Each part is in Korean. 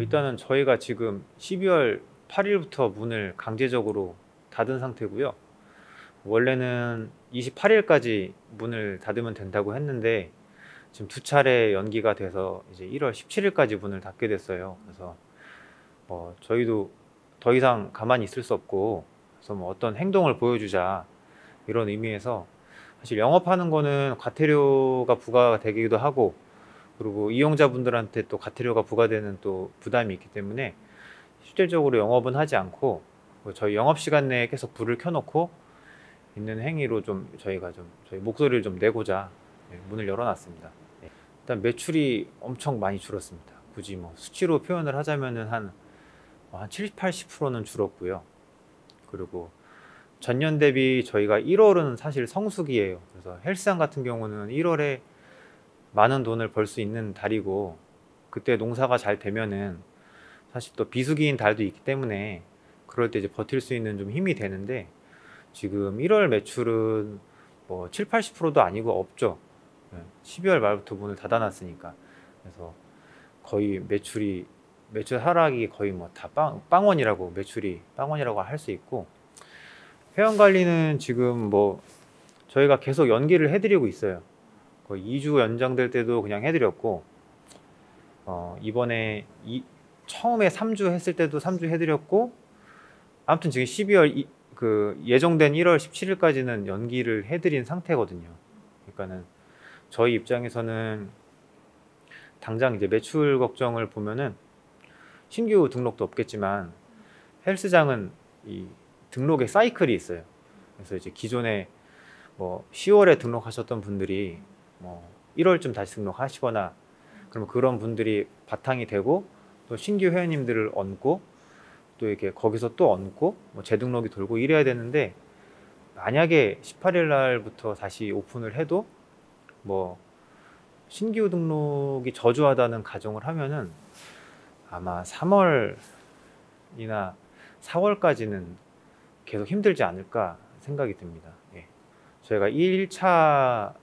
일단은 저희가 지금 12월 8일부터 문을 강제적으로 닫은 상태고요. 원래는 28일까지 문을 닫으면 된다고 했는데 지금 두 차례 연기가 돼서 이제 1월 17일까지 문을 닫게 됐어요. 그래서 저희도 더 이상 가만히 있을 수 없고, 그래서 뭐 어떤 행동을 보여주자 이런 의미에서, 사실 영업하는 거는 과태료가 부과되기도 하고, 그리고 이용자분들한테 또 과태료가 부과되는 또 부담이 있기 때문에 실질적으로 영업은 하지 않고 저희 영업 시간 내에 계속 불을 켜놓고 있는 행위로 좀 저희가 좀 저희 목소리를 좀 내고자 문을 열어놨습니다. 일단 매출이 엄청 많이 줄었습니다. 굳이 뭐 수치로 표현을 하자면은 한 70, 80%는 줄었고요. 그리고 전년 대비 저희가 1월은 사실 성수기예요. 그래서 헬스장 같은 경우는 1월에 많은 돈을 벌 수 있는 달이고, 그때 농사가 잘 되면은 사실 또 비수기인 달도 있기 때문에 그럴 때 이제 버틸 수 있는 좀 힘이 되는데, 지금 1월 매출은 뭐 7, 80%도 아니고 없죠. 12월 말부터 문을 닫아놨으니까. 그래서 거의 매출 하락이 거의 뭐 다 빵원이라고, 매출이 빵원이라고 할 수 있고, 회원 관리는 지금 뭐 저희가 계속 연기를 해드리고 있어요. 거의 2주 연장될 때도 그냥 해드렸고, 이번에 처음에 3주 했을 때도 3주 해드렸고, 아무튼 지금 12월 그 예정된 1월 17일까지는 연기를 해드린 상태거든요. 그러니까는 저희 입장에서는 당장 이제 매출 걱정을 보면은 신규 등록도 없겠지만, 헬스장은 이 등록의 사이클이 있어요. 그래서 이제 기존에 뭐 10월에 등록하셨던 분들이 뭐 1월쯤 다시 등록하시거나, 그러면 그런 분들이 바탕이 되고 또 신규 회원님들을 얻고 또 이렇게 거기서 또 얻고 뭐 재등록이 돌고 이래야 되는데, 만약에 18일 날부터 다시 오픈을 해도 뭐 신규 등록이 저조하다는 가정을 하면은 아마 3월이나 4월까지는 계속 힘들지 않을까 생각이 듭니다. 예. 저희가 1차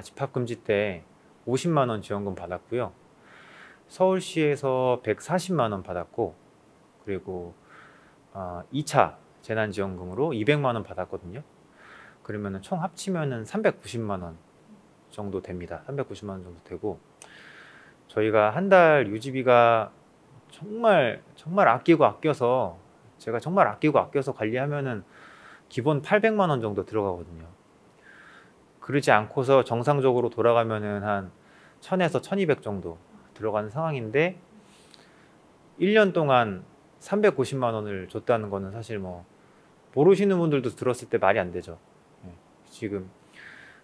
집합금지 때 50만 원 지원금 받았고요. 서울시에서 140만 원 받았고, 그리고 2차 재난지원금으로 200만 원 받았거든요. 그러면은 총 합치면은 390만 원 정도 됩니다. 390만 원 정도 되고, 저희가 한 달 유지비가 정말 아끼고 아껴서, 제가 정말 아끼고 아껴서 관리하면은 기본 800만 원 정도 들어가거든요. 그러지 않고서 정상적으로 돌아가면은 한 1000에서 1200 정도 들어가는 상황인데, 1년 동안 390만 원을 줬다는 거는 사실 뭐 모르시는 분들도 들었을 때 말이 안 되죠. 지금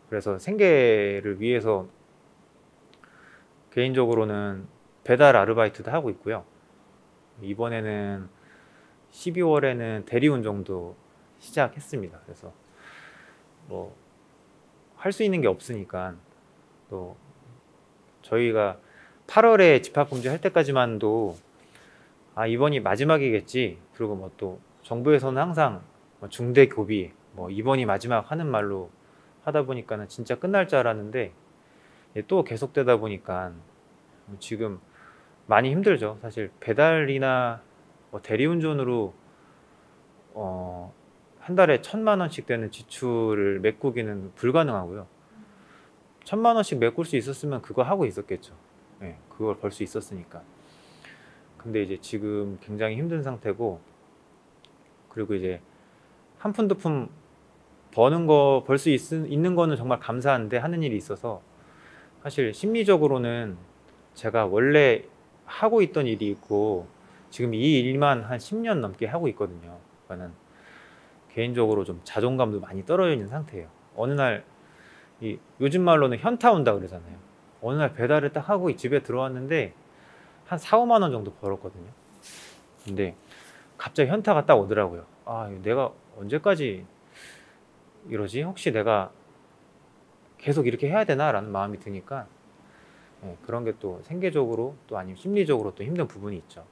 그래서 생계를 위해서 개인적으로는 배달 아르바이트도 하고 있고요. 이번에는 12월에는 대리운전도 시작했습니다. 그래서 뭐 할 수 있는 게 없으니까, 또 저희가 8월에 집합금지 할 때까지만도 이번이 마지막이겠지, 그리고 뭐 또 정부에서는 항상 뭐 중대고비, 뭐 이번이 마지막 하는 말로 하다 보니까는 진짜 끝날 줄 알았는데, 또 계속되다 보니까 지금 많이 힘들죠. 사실 배달이나 뭐 대리운전으로 한 달에 1000만 원씩 되는 지출을 메꾸기는 불가능하고요. 1000만 원씩 메꿀 수 있었으면 그거 하고 있었겠죠. 그걸 벌 수 있었으니까. 근데 이제 지금 굉장히 힘든 상태고, 그리고 이제 한 푼 두 푼 버는 거, 벌 수 있는 거는 정말 감사한데, 하는 일이 있어서 사실 심리적으로는 제가 원래 하고 있던 일이 있고 지금 이 일만 한 10년 넘게 하고 있거든요. 그러니까는 개인적으로 좀 자존감도 많이 떨어져 있는 상태예요. 어느 날 요즘 말로는 현타 온다 그러잖아요. 어느 날 배달을 딱 하고 집에 들어왔는데 한 4, 5만 원 정도 벌었거든요. 근데 갑자기 현타가 딱 오더라고요. 내가 언제까지 이러지? 혹시 내가 계속 이렇게 해야 되나? 라는 마음이 드니까, 그런 게 또 생계적으로 또 아니면 심리적으로 또 힘든 부분이 있죠.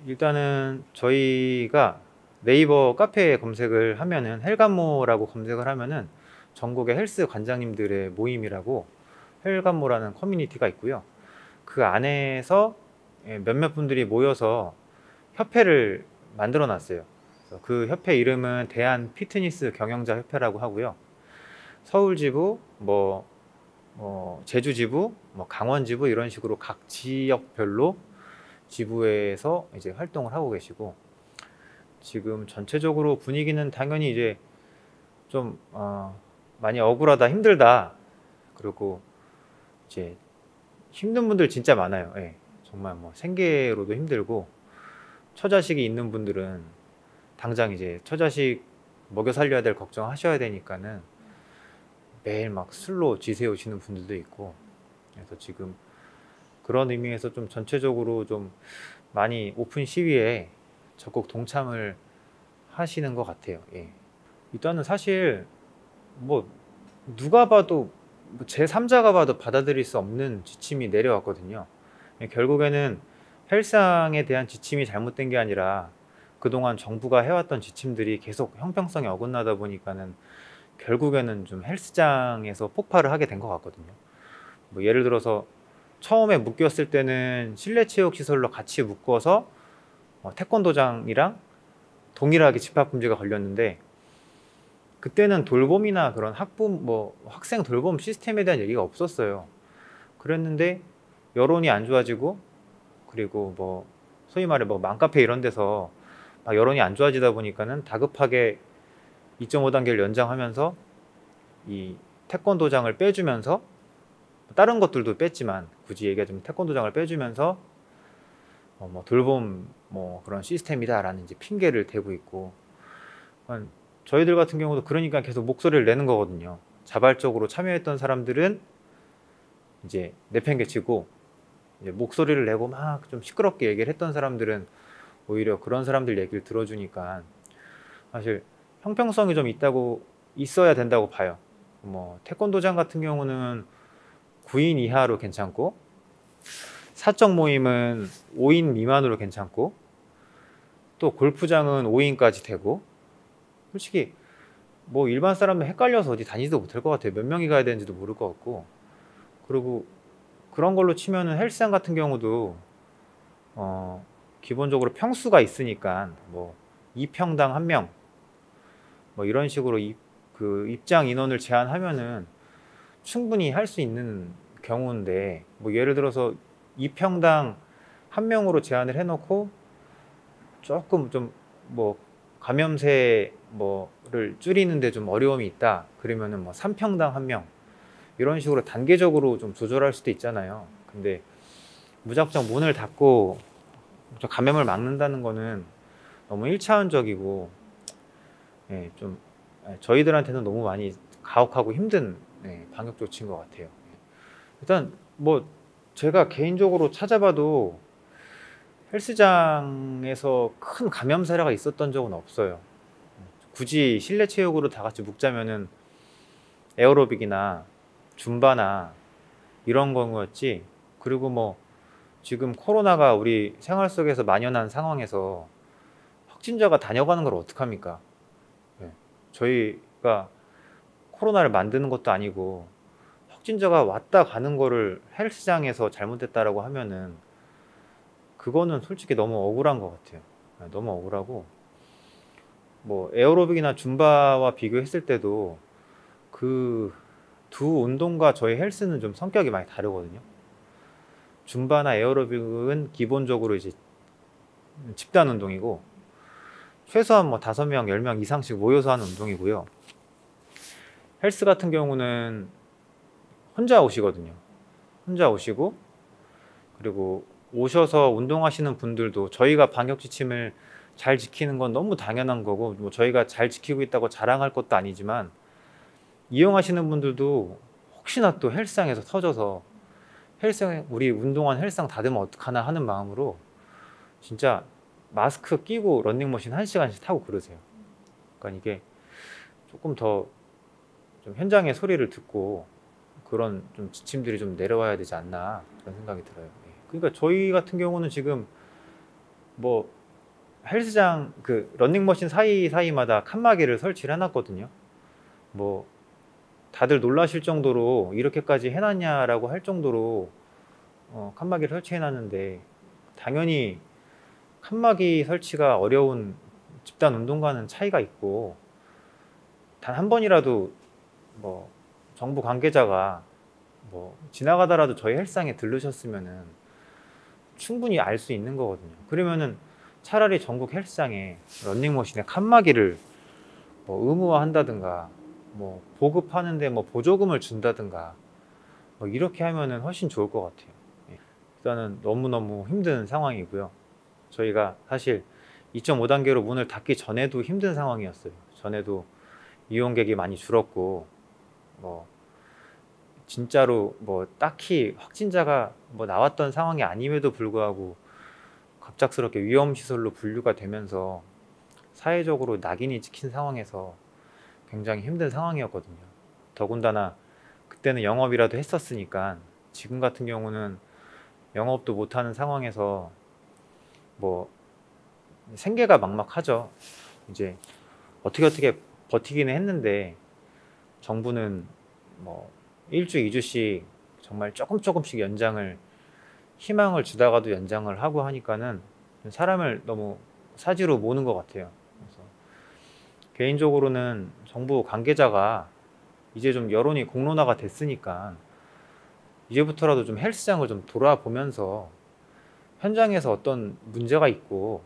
일단은 저희가 네이버 카페에 검색을 하면은, 헬감모라고 검색을 하면은 전국의 헬스 관장님들의 모임이라고 헬감모라는 커뮤니티가 있고요. 그 안에서 몇몇 분들이 모여서 협회를 만들어 놨어요. 그래서 그 협회 이름은 대한 피트니스 경영자 협회라고 하고요. 서울 지부, 제주 지부, 강원 지부 이런 식으로 각 지역별로 지부에서 이제 활동을 하고 계시고, 지금 전체적으로 분위기는 당연히 이제 좀 많이 억울하다, 힘들다. 그리고 이제 힘든 분들 진짜 많아요. 예. 정말 뭐 생계로도 힘들고, 처자식이 있는 분들은 당장 이제 처자식 먹여 살려야 될 걱정하셔야 되니까는 매일 막 술로 지새우시는 분들도 있고, 그래서 지금 그런 의미에서 좀 전체적으로 좀 많이 오픈 시위에 적극 동참을 하시는 것 같아요. 예. 일단은 사실 뭐 누가 봐도 제3자가 봐도 받아들일 수 없는 지침이 내려왔거든요. 예, 결국에는 헬스장에 대한 지침이 잘못된 게 아니라 그동안 정부가 해왔던 지침들이 계속 형평성이 어긋나다 보니까는 결국에는 좀 헬스장에서 폭발을 하게 된 것 같거든요. 뭐 예를 들어서 처음에 묶였을 때는 실내 체육 시설로 같이 묶어서 태권도장이랑 동일하게 집합 금지가 걸렸는데, 그때는 돌봄이나 그런 학생 돌봄 시스템에 대한 얘기가 없었어요. 그랬는데 여론이 안 좋아지고, 그리고 소위 말해 맘카페 이런 데서 막 여론이 안 좋아지다 보니까는 다급하게 2.5단계를 연장하면서 이 태권도장을 빼주면서, 다른 것들도 뺐지만 굳이 얘기하자면 태권도장을 빼주면서 돌봄 그런 시스템이다라는 이제 핑계를 대고 있고, 저희들 같은 경우도 그러니까 계속 목소리를 내는 거거든요. 자발적으로 참여했던 사람들은 이제 내팽개치고, 이제 목소리를 내고 막 좀 시끄럽게 얘기를 했던 사람들은 오히려 그런 사람들 얘기를 들어주니까 사실 형평성이 좀 있어야 된다고 봐요. 태권도장 같은 경우는 9인 이하로 괜찮고, 사적 모임은 5인 미만으로 괜찮고, 또 골프장은 5인까지 되고, 솔직히 일반 사람은 헷갈려서 어디 다니지도 못할 것 같아요. 몇 명이 가야 되는지도 모를 것 같고. 그리고 그런 걸로 치면은 헬스장 같은 경우도 기본적으로 평수가 있으니까 2평당 1명 이런 식으로 그 입장 인원을 제한하면은 충분히 할 수 있는 경우인데, 예를 들어서 2평당 1명으로 제한을 해놓고 조금 좀 감염세를 줄이는데 좀 어려움이 있다 그러면은 3평당 1명 이런 식으로 단계적으로 좀 조절할 수도 있잖아요. 근데 무작정 문을 닫고 감염을 막는다는 거는 너무 1차원적이고, 예, 좀 저희들한테는 너무 많이 가혹하고 힘든 방역 조치인 것 같아요. 일단 제가 개인적으로 찾아봐도 헬스장에서 큰 감염 사례가 있었던 적은 없어요. 굳이 실내 체육으로 다 같이 묶자면은 에어로빅이나 줌바나 이런 거였지. 그리고 지금 코로나가 우리 생활 속에서 만연한 상황에서 확진자가 다녀가는 걸 어떡합니까? 네. 저희가 코로나를 만드는 것도 아니고 확진자가 왔다 가는 거를 헬스장에서 잘못했다라고 하면은 그거는 솔직히 너무 억울한 것 같아요. 네, 너무 억울하고, 에어로빅이나 줌바와 비교했을 때도 그 두 운동과 저희 헬스는 좀 성격이 많이 다르거든요. 줌바나 에어로빅은 기본적으로 이제 집단 운동이고, 최소한 5명, 10명 이상씩 모여서 하는 운동이고요. 헬스 같은 경우는 혼자 오시거든요. 혼자 오시고, 그리고 오셔서 운동하시는 분들도 저희가 방역 지침을 잘 지키는 건 너무 당연한 거고, 저희가 잘 지키고 있다고 자랑할 것도 아니지만, 이용하시는 분들도 혹시나 또 헬스장에서 터져서 우리 운동한 헬스장 닫으면 어떡하나 하는 마음으로 진짜 마스크 끼고 런닝머신 1시간씩 타고 그러세요. 그러니까 이게 조금 더 좀 현장의 소리를 듣고 그런 좀 지침들이 좀 내려와야 되지 않나 그런 생각이 들어요. 그러니까 저희 같은 경우는 지금 헬스장 그 런닝머신 사이마다 칸막이를 설치를 해놨거든요. 다들 놀라실 정도로 이렇게까지 해놨냐라고 할 정도로 칸막이를 설치해놨는데, 당연히 칸막이 설치가 어려운 집단 운동과는 차이가 있고, 단 한 번이라도 뭐 정부 관계자가 뭐 지나가다라도 저희 헬스장에 들르셨으면은 충분히 알 수 있는 거거든요. 그러면은 차라리 전국 헬스장에 런닝머신에 칸막이를 뭐 의무화한다든가, 뭐 보급하는데 뭐 보조금을 준다든가, 뭐 이렇게 하면은 훨씬 좋을 것 같아요. 예. 일단은 너무너무 힘든 상황이고요. 저희가 사실 2.5단계로 문을 닫기 전에도 힘든 상황이었어요. 전에도 이용객이 많이 줄었고, 뭐 진짜로 뭐 딱히 확진자가 뭐 나왔던 상황이 아님에도 불구하고 갑작스럽게 위험시설로 분류가 되면서 사회적으로 낙인이 찍힌 상황에서 굉장히 힘든 상황이었거든요. 더군다나 그때는 영업이라도 했었으니까, 지금 같은 경우는 영업도 못하는 상황에서 뭐 생계가 막막하죠. 이제 어떻게 버티기는 했는데, 정부는 뭐 1주, 2주씩 정말 조금씩 연장을, 희망을 주다가도 연장을 하고 하니까는 사람을 너무 사지로 모는 것 같아요. 그래서 개인적으로는 정부 관계자가 이제 좀 여론이 공론화가 됐으니까 이제부터라도 좀 헬스장을 좀 돌아보면서 현장에서 어떤 문제가 있고,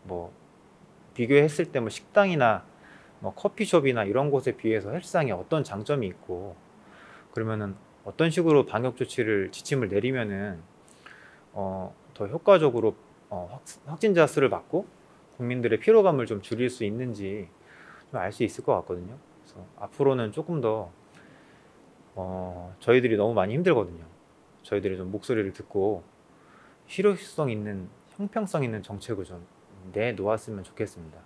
뭐 비교했을 때 뭐 식당이나 뭐 커피숍이나 이런 곳에 비해서 헬스장에 어떤 장점이 있고, 그러면은 어떤 식으로 방역 조치를 지침을 내리면은 더 효과적으로 확진자 수를 막고 국민들의 피로감을 좀 줄일 수 있는지 좀 알 수 있을 것 같거든요. 그래서 앞으로는 조금 더 저희들이 너무 많이 힘들거든요. 저희들이 좀 목소리를 듣고 실효성 있는, 형평성 있는 정책을 좀 내놓았으면 좋겠습니다.